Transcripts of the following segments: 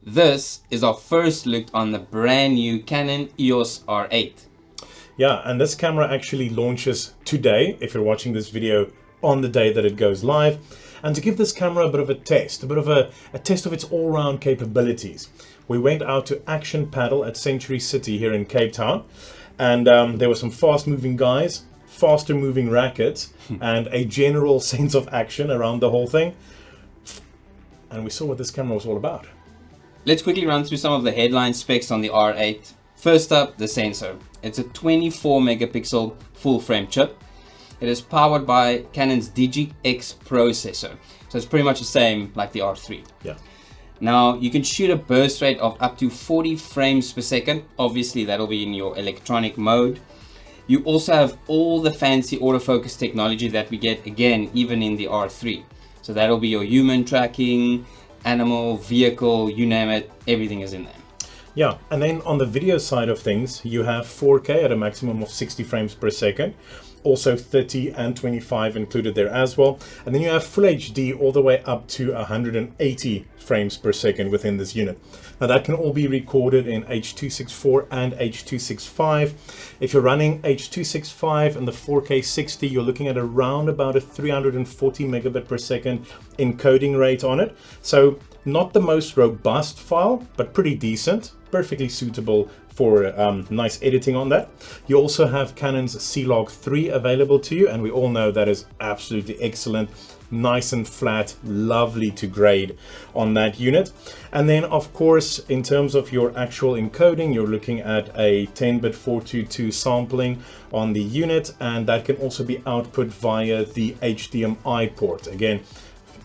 This is our first look on the brand new Canon EOS R8. Yeah, and this camera actually launches today, if you're watching this video on the day that it goes live. And to give this camera a bit of a test, a test of its all-round capabilities, we went out to Action Padel at Century City here in Cape Town. And there were some fast-moving guys, faster-moving rackets, and a general sense of action around the whole thing. And we saw what this camera was all about. Let's quickly run through some of the headline specs on the R8. First up, the sensor. It's a 24 megapixel full-frame chip. It is powered by Canon's Digi-X processor. So it's pretty much the same like the R3. Yeah. Now, you can shoot a burst rate of up to 40 frames per second. Obviously, that'll be in your electronic mode. You also have all the fancy autofocus technology that we get, again, even in the R3. So that'll be your human tracking, animal, vehicle, you name it, everything is in there. Yeah, and then on the video side of things, you have 4K at a maximum of 60 frames per second. Also 30 and 25 included there as well. And then you have Full HD all the way up to 180 frames per second within this unit. Now that can all be recorded in H.264 and H.265. If you're running H.265 and the 4K 60, you're looking at around about a 340 megabit per second encoding rate on it. So not the most robust file, but pretty decent, perfectly suitable for nice editing on that. You also have Canon's C-Log 3 available to you, and we all know that is absolutely excellent, nice and flat, lovely to grade on that unit. And then of course, in terms of your actual encoding, you're looking at a 10-bit 422 sampling on the unit, and that can also be output via the HDMI port. Again,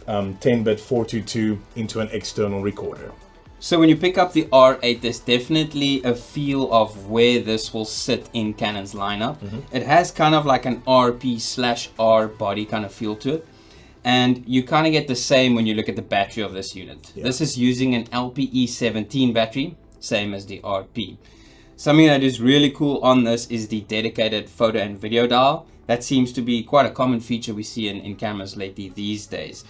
10-bit 422 into an external recorder. So when you pick up the R8, there's definitely a feel of where this will sit in Canon's lineup. It has kind of like an RP/R body kind of feel to it. And you kind of get the same when you look at the battery of this unit. Yeah. This is using an LPE17 battery, same as the RP. Something that is really cool on this is the dedicated photo and video dial. That seems to be quite a common feature we see in cameras lately these days.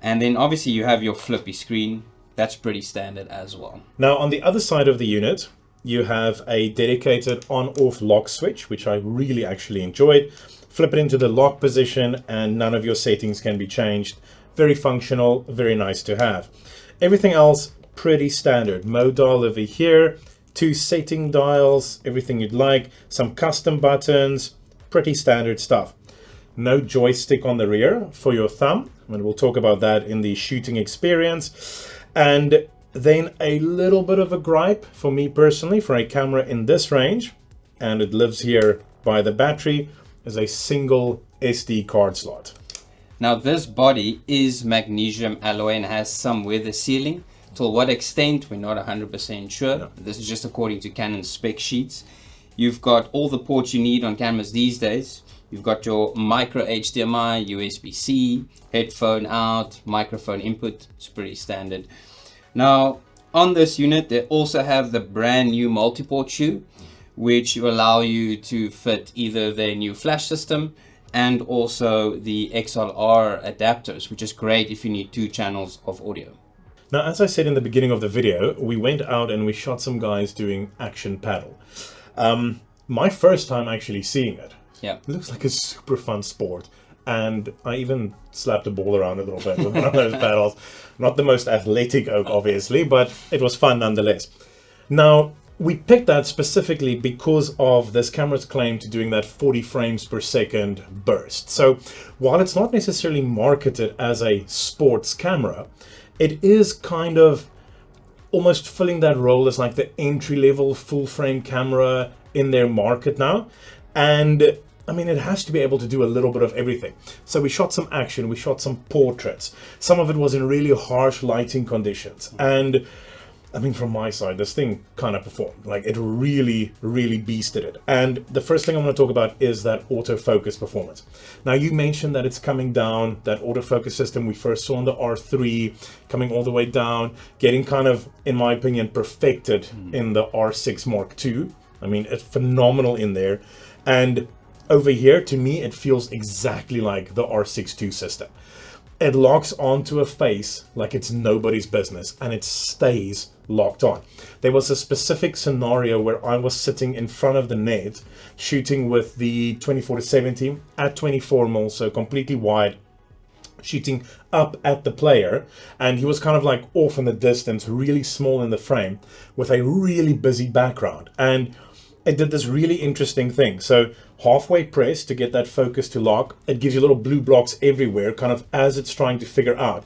And then obviously you have your flippy screen. That's pretty standard as well. Now on the other side of the unit, you have a dedicated on-off lock switch, which I really actually enjoyed. Flip it into the lock position and none of your settings can be changed. Very functional, very nice to have. Everything else pretty standard. Mode dial over here, 2 setting dials, everything you'd like, some custom buttons, pretty standard stuff. No joystick on the rear for your thumb, and we'll talk about that in the shooting experience. And then a little bit of a gripe for me personally for a camera in this range, and it lives here by the battery, is a single SD card slot. Now this body is magnesium alloy and has some weather sealing. To what extent, we're not 100% sure. No. This is just according to Canon spec sheets. You've got all the ports you need on cameras these days. You've got your micro HDMI, USB-C, headphone out, microphone input. It's pretty standard. Now, on this unit, they also have the brand new multi-port shoe, which will allow you to fit either their new flash system and also the XLR adapters, which is great if you need 2 channels of audio. Now, as I said in the beginning of the video, we went out and we shot some guys doing Action Padel. My first time actually seeing it. Yeah. It looks like a super fun sport. And I even slapped a ball around a little bit with one of those paddles. Not the most athletic oak, obviously, but it was fun nonetheless. Now, we picked that specifically because of this camera's claim to doing that 40 frames per second burst. So while it's not necessarily marketed as a sports camera, it is kind of almost filling that role as like the entry-level full-frame camera in their market now. And I mean, it has to be able to do a little bit of everything. So we shot some action, we shot some portraits. Some of it was in really harsh lighting conditions. And I mean, from my side, this thing kind of performed. Like, it really, really beasted it. And the first thing I'm going to talk about is that autofocus performance. Now, you mentioned that it's coming down, that autofocus system we first saw on the R3, coming all the way down, getting kind of, in my opinion, perfected in the R6 Mark II. I mean, it's phenomenal in there. And over here, to me, it feels exactly like the R6 II system. it locks onto a face like it's nobody's business, and it stays locked on. There was a specific scenario where I was sitting in front of the net shooting with the 24-70 at 24mm, so completely wide, shooting up at the player, and he was kind of like off in the distance, really small in the frame with a really busy background, and it did this really interesting thing. So halfway press to get that focus to lock, it gives you little blue blocks everywhere kind of as it's trying to figure out,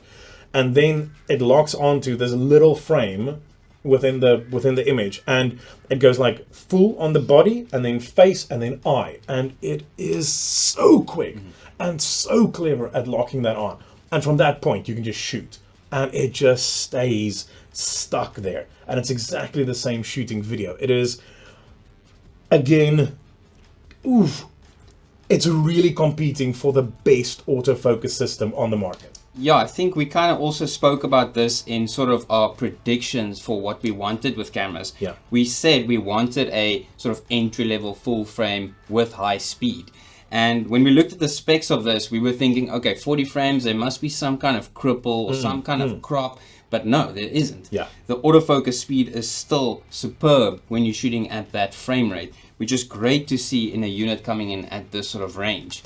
and then it locks onto this little frame within the image, and it goes like full on the body and then face and then eye, and it is so quick and so clever at locking that on. And from that point you can just shoot, and it just stays stuck there, and it's exactly the same shooting video. It is, again, oof, it's really competing for the best autofocus system on the market. Yeah, I think we kind of also spoke about this in sort of our predictions for what we wanted with cameras. Yeah. We said we wanted a sort of entry-level full frame with high speed. And when we looked at the specs of this, we were thinking, okay, 40 frames, there must be some kind of cripple or some kind of crop. But no, there isn't. Yeah. The autofocus speed is still superb when you're shooting at that frame rate, which is great to see in a unit coming in at this sort of range.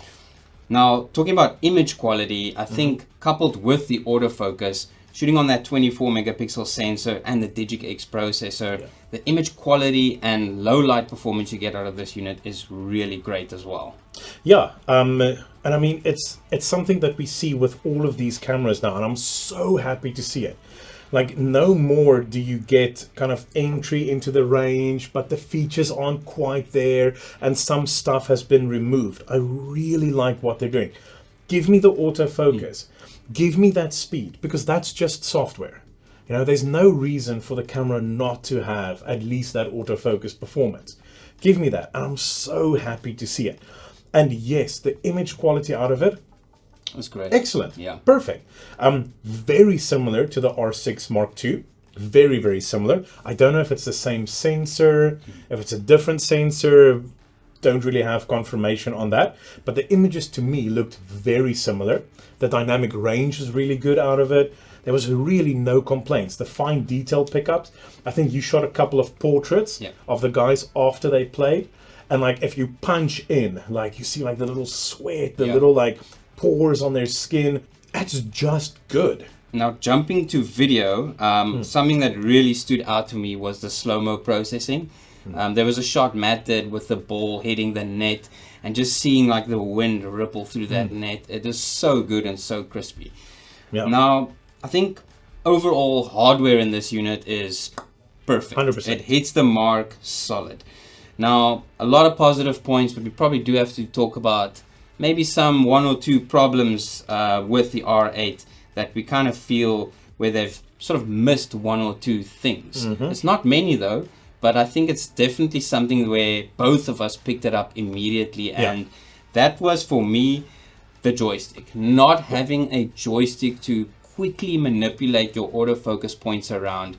Now, talking about image quality, I think coupled with the autofocus, shooting on that 24 megapixel sensor and the DigicX processor, the image quality and low light performance you get out of this unit is really great as well. Yeah, and I mean, it's something that we see with all of these cameras now, and I'm so happy to see it. Like, no more do you get kind of entry into the range, but the features aren't quite there, and some stuff has been removed. I really like what they're doing. Give me the autofocus. Give me that speed, because that's just software. You know, there's no reason for the camera not to have at least that autofocus performance. Give me that, and I'm so happy to see it. And yes, the image quality out of it, that's great. excellent. Yeah. Perfect. Very similar to the R6 Mark II. Very, very similar. I don't know if it's the same sensor, if it's a different sensor. Don't really have confirmation on that. But the images to me looked very similar. The dynamic range is really good out of it. There was really no complaints. The fine detail pickups. I think you shot a couple of portraits of the guys after they played. And like, if you punch in, like you see like the little sweat, the little like pores on their skin. That's just good. Now, jumping to video, something that really stood out to me was the slow-mo processing. There was a shot Matt did with the ball hitting the net and just seeing like the wind ripple through that net. It is so good and so crispy. Yeah. Now, I think overall hardware in this unit is perfect. 100%. It hits the mark solid. Now, a lot of positive points, but we probably do have to talk about maybe some one or two problems with the R8 that we kind of feel where they've sort of missed one or two things. It's not many though, but I think it's definitely something where both of us picked it up immediately, and that was for me the joystick. Not having a joystick to quickly manipulate your autofocus points around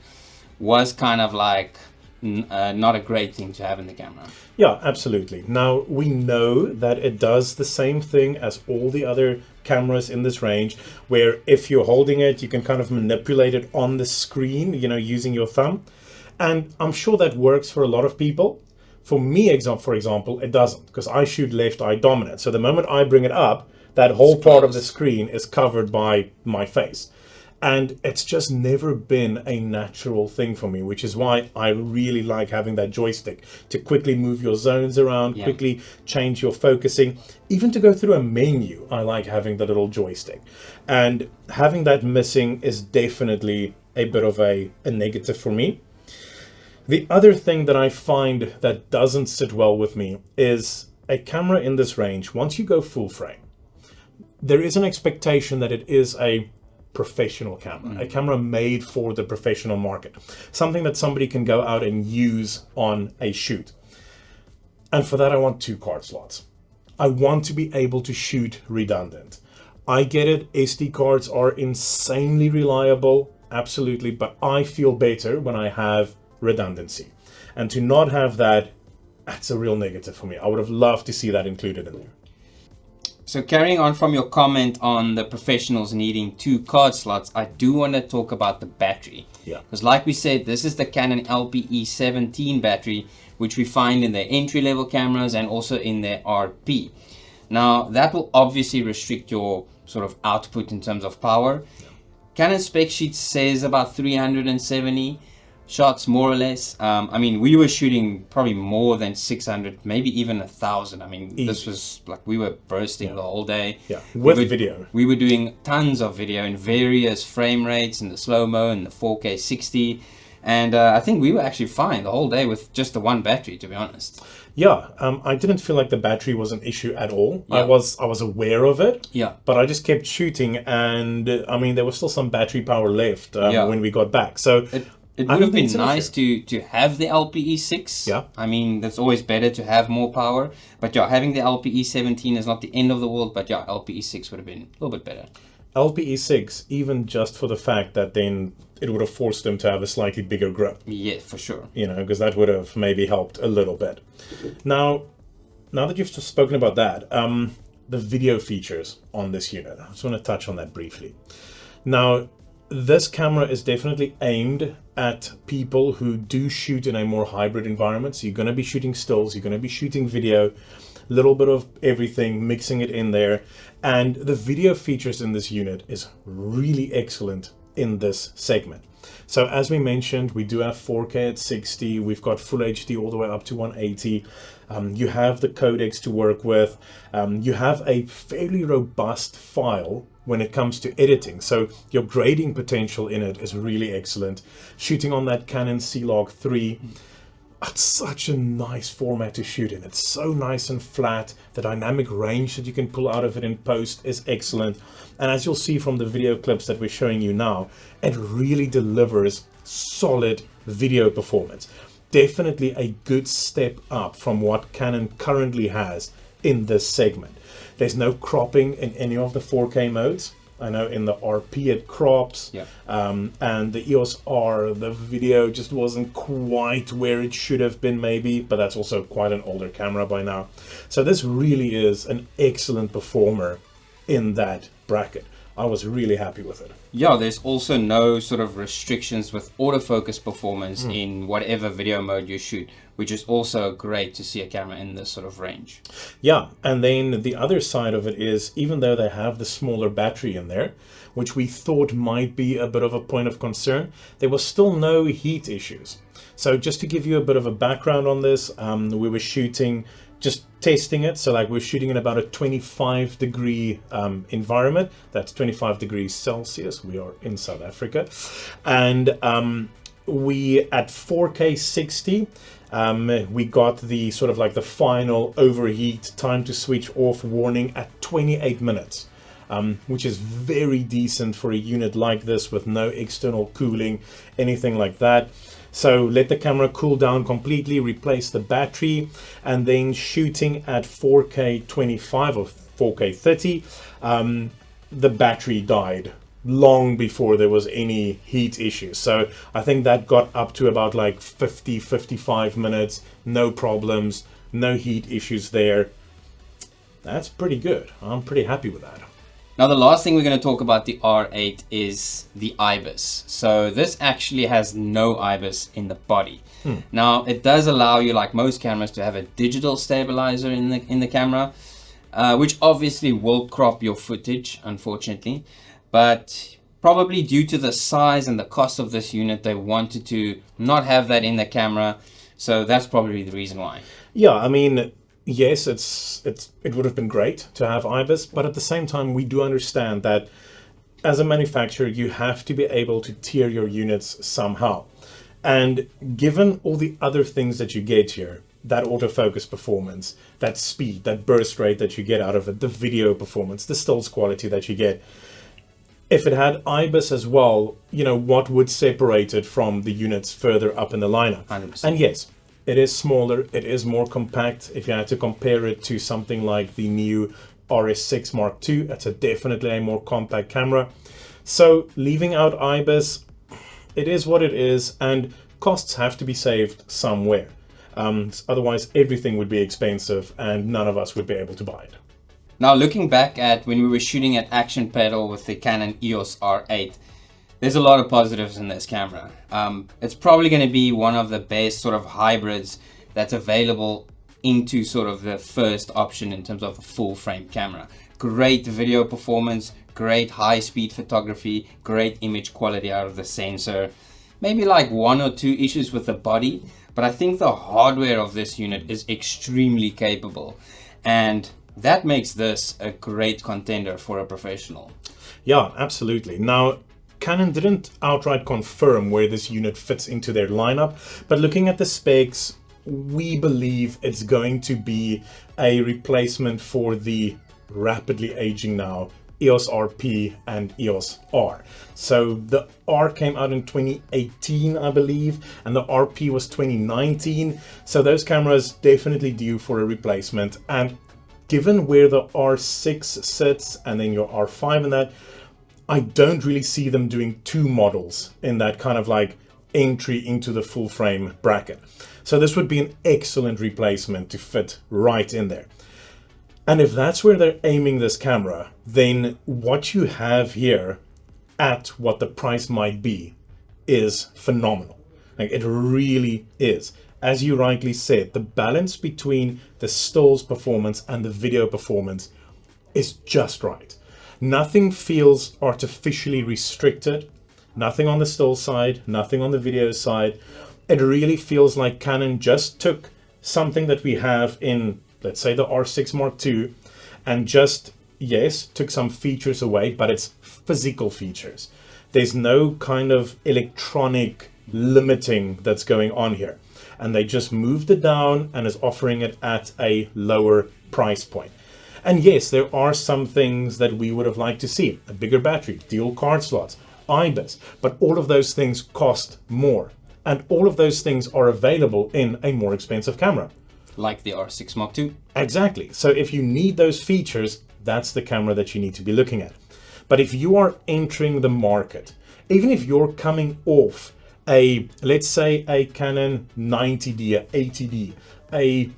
was kind of like not a great thing to have in the camera. Yeah, absolutely. Now, we know that it does the same thing as all the other cameras in this range, where if you're holding it, you can kind of manipulate it on the screen, you know, using your thumb. And I'm sure that works for a lot of people. For me, for example, it doesn't, because I shoot left eye dominant. So the moment I bring it up, that whole part of the screen is covered by my face. And it's just never been a natural thing for me, which is why I really like having that joystick to quickly move your zones around, quickly change your focusing. Even to go through a menu, I like having the little joystick. And having that missing is definitely a bit of a negative for me. The other thing that I find that doesn't sit well with me is a camera in this range. Once you go full frame, there is an expectation that it is a professional camera, a camera made for the professional market, something that somebody can go out and use on a shoot. And for that, I want 2 card slots. I want to be able to shoot redundant. I get it, SD cards are insanely reliable, absolutely, but I feel better when I have redundancy. And to not have that, that's a real negative for me. I would have loved to see that included in there. So carrying on from your comment on the professionals needing 2 card slots, I do want to talk about the battery. Yeah. Because like we said, this is the Canon LPE17 battery, which we find in their entry-level cameras and also in their RP. Now, that will obviously restrict your sort of output in terms of power. Yeah. Canon spec sheet says about 370 shots, more or less. I mean, we were shooting probably more than 600, maybe even 1,000. I mean, this was like we were bursting the whole day. Yeah, with video. We were doing tons of video in various frame rates, in the slow-mo, and the 4K 60. And I think we were actually fine the whole day with just the one battery, to be honest. Yeah, I didn't feel like the battery was an issue at all. Yeah. I was aware of it. Yeah. But I just kept shooting, and I mean, there was still some battery power left when we got back. So it would have been nice to have the LPE6. Yeah. I mean, that's always better to have more power. But yeah, having the LPE17 is not the end of the world. But yeah, LPE6 would have been a little bit better. LPE6, even just for the fact that then it would have forced them to have a slightly bigger grip. Yeah, for sure. You know, because that would have maybe helped a little bit. Now that you've just spoken about that, the video features on this unit, I just want to touch on that briefly. Now, this camera is definitely aimed at people who do shoot in a more hybrid environment. So you're going to be shooting stills, you're going to be shooting video, a little bit of everything, mixing it in there. And the video features in this unit is really excellent in this segment. So as we mentioned, we do have 4K at 60, we've got full HD all the way up to 180. You have the codecs to work with. You have a fairly robust file when it comes to editing. So your grading potential in it is really excellent. Shooting on that Canon C-Log 3, it's such a nice format to shoot in. It's so nice and flat. The dynamic range that you can pull out of it in post is excellent. And as you'll see from the video clips that we're showing you now, it really delivers solid video performance. Definitely a good step up from what Canon currently has in this segment. There's no cropping in any of the 4K modes. I know in the RP it crops, and the EOS R, the video just wasn't quite where it should have been maybe, but that's also quite an older camera by now. So this really is an excellent performer in that bracket. I was really happy with it. Yeah, there's also no sort of restrictions with autofocus performance in whatever video mode you shoot, which is also great to see a camera in this sort of range. Yeah, and then the other side of it is, even though they have the smaller battery in there, which we thought might be a bit of a point of concern, there was still no heat issues. So just to give you a bit of a background on this, we were shooting, just testing it. So like we're shooting in about a 25 degree environment. That's 25 degrees Celsius. We are in South Africa. And we at 4K 60, we got the sort of like the final overheat time to switch off warning at 28 minutes. Which is very decent for a unit like this with no external cooling, anything like that. So let the camera cool down completely, replace the battery, and then shooting at 4K 25 or 4K 30, the battery died long before there was any heat issues. So I think that got up to about like 50-55 minutes, no problems, no heat issues there. That's pretty good. I'm pretty happy with that. Now the last thing we're going to talk about the R8 is the IBIS. So this actually has no IBIS in the body. Now it does allow you, like most cameras, to have a digital stabilizer in the camera, which obviously will crop your footage, unfortunately. But probably due to the size and the cost of this unit, they wanted to not have that in the camera. So that's probably the reason why. Yeah, I mean, yes, it would have been great to have IBIS, but at the same time, we do understand that as a manufacturer, you have to be able to tier your units somehow. And given all the other things that you get here, that autofocus performance, that speed, that burst rate that you get out of it, the video performance, the stills quality that you get, if it had IBIS as well, you know, what would separate it from the units further up in the lineup? 100%. And yes, it is smaller, it is more compact. If you had to compare it to something like the new RS6 Mark II, that's definitely a more compact camera. So leaving out IBIS, it is what it is, and costs have to be saved somewhere. Otherwise, everything would be expensive and none of us would be able to buy it. Now, looking back at when we were shooting at Action Padel with the Canon EOS R8, there's a lot of positives in this camera. It's probably going to be one of the best sort of hybrids that's available into sort of the first option in terms of a full frame camera. Great video performance, great high speed photography, great image quality out of the sensor. Maybe like one or two issues with the body, but I think the hardware of this unit is extremely capable, and that makes this a great contender for a professional. Yeah, absolutely. Now, Canon didn't outright confirm where this unit fits into their lineup, but looking at the specs, we believe it's going to be a replacement for the rapidly aging now EOS RP and EOS R. So the R came out in 2018, I believe, and the RP was 2019. So those cameras definitely due for a replacement. And given where the R6 sits and then your R5 and that, I don't really see them doing two models in that kind of like entry into the full frame bracket. So this would be an excellent replacement to fit right in there. And if that's where they're aiming this camera, then what you have here at what the price might be is phenomenal. Like, it really is. As you rightly said, the balance between the stills performance and the video performance is just right. Nothing feels artificially restricted. Nothing on the still side, nothing on the video side. It really feels like Canon just took something that we have in, let's say, the R6 Mark II, and just, yes, took some features away, but it's physical features. There's no kind of electronic limiting that's going on here. And they just moved it down and is offering it at a lower price point. And yes, there are some things that we would have liked to see. A bigger battery, dual card slots, IBIS, but all of those things cost more. And all of those things are available in a more expensive camera. Like the R6 Mark II. Exactly. So if you need those features, that's the camera that you need to be looking at. But if you are entering the market, even if you're coming off a, let's say, a Canon 90D, a 80D, a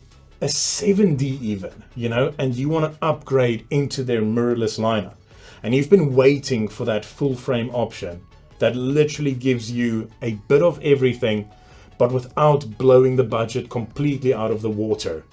7D even, you know, and you want to upgrade into their mirrorless lineup, and you've been waiting for that full frame option that literally gives you a bit of everything, but without blowing the budget completely out of the water.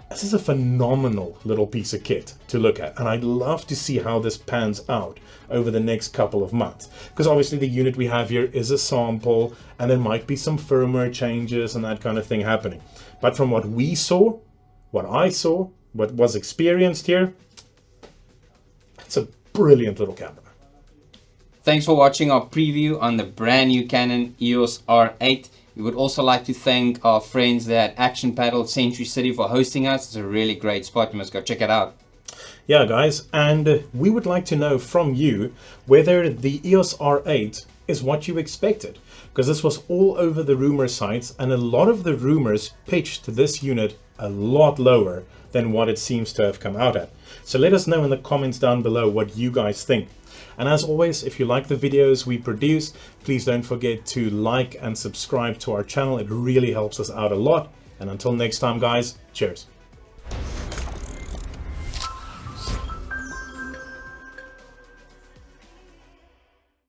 This is a phenomenal little piece of kit to look at, and I'd love to see how this pans out over the next couple of months, because obviously the unit we have here is a sample, and there might be some firmware changes and that kind of thing happening. But from what we saw, what I saw, what was experienced here, it's a brilliant little camera. Thanks for watching our preview on the brand new Canon EOS R8. We would also like to thank our friends there at Action Padel Century City for hosting us. It's a really great spot. You must go check it out. Yeah, guys, and we would like to know from you whether the EOS R8 is what you expected, because this was all over the rumor sites, and a lot of the rumors pitched this unit a lot lower than what it seems to have come out at. So let us know in the comments down below what you guys think. And as always, if you like the videos we produce, please don't forget to like and subscribe to our channel. It really helps us out a lot. And until next time, guys, cheers.